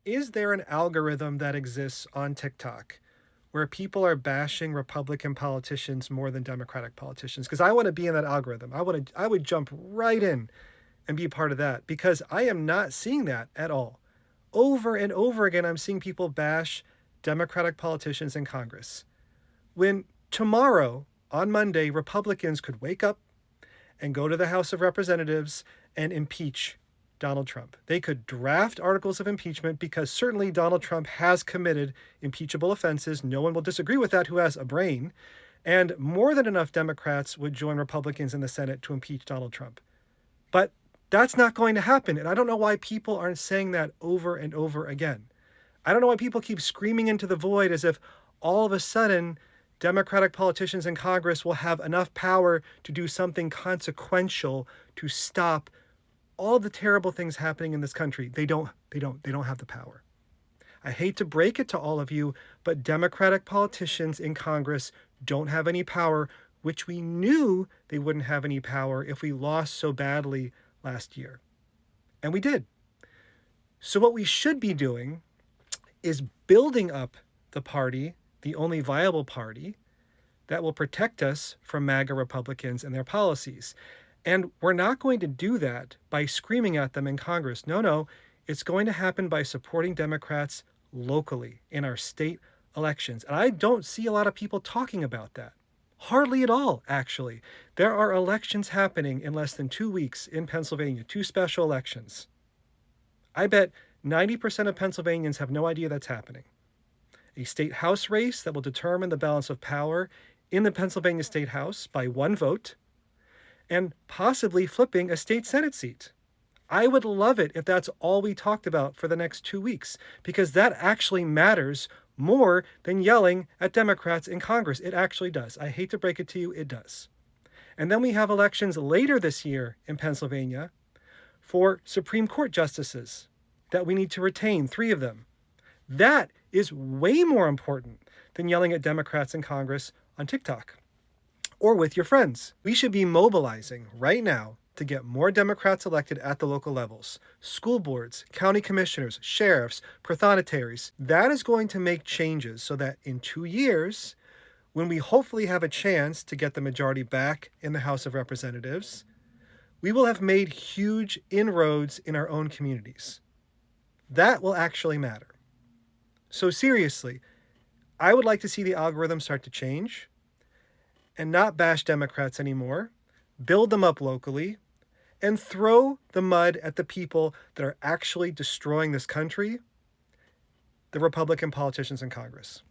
Is there an algorithm that exists on TikTok where people are bashing Republican politicians more than Democratic politicians? Because I want to be in that algorithm. I would jump right in and be part of that because I am not seeing that at all. Over and over again, I'm seeing people bash Democratic politicians in Congress. When tomorrow, on Monday, Republicans could wake up and go to the House of Representatives and impeach Donald Trump. They could draft articles of impeachment because certainly Donald Trump has committed impeachable offenses. No one will disagree with that who has a brain. And more than enough Democrats would join Republicans in the Senate to impeach Donald Trump. But that's not going to happen. And I don't know why people aren't saying that over and over again. I don't know why people keep screaming into the void as if all of a sudden Democratic politicians in Congress will have enough power to do something consequential to stop all the terrible things happening in this country. They don't have the power. I hate to break it to all of you, but Democratic politicians in Congress don't have any power, which we knew they wouldn't have any power if we lost so badly last year. And we did. So what we should be doing is building up the party, the only viable party, that will protect us from MAGA Republicans and their policies. And we're not going to do that by screaming at them in Congress. No, it's going to happen by supporting Democrats locally in our state elections. And I don't see a lot of people talking about that. Hardly at all, actually. There are elections happening in less than 2 weeks in Pennsylvania, 2 special elections. I bet 90% of Pennsylvanians have no idea that's happening. A state house race that will determine the balance of power in the Pennsylvania State House by 1 vote, and possibly flipping a state Senate seat. I would love it if that's all we talked about for the next 2 weeks, because that actually matters more than yelling at Democrats in Congress. It actually does. I hate to break it to you, it does. And then we have elections later this year in Pennsylvania for Supreme Court justices that we need to retain, 3 of them. That is way more important than yelling at Democrats in Congress on TikTok or with your friends. We should be mobilizing right now to get more Democrats elected at the local levels. School boards, county commissioners, sheriffs, prothonotary. That is going to make changes so that in 2 years, when we hopefully have a chance to get the majority back in the House of Representatives, we will have made huge inroads in our own communities. That will actually matter. So seriously, I would like to see the algorithm start to change and not bash Democrats anymore, build them up locally, and throw the mud at the people that are actually destroying this country, the Republican politicians in Congress.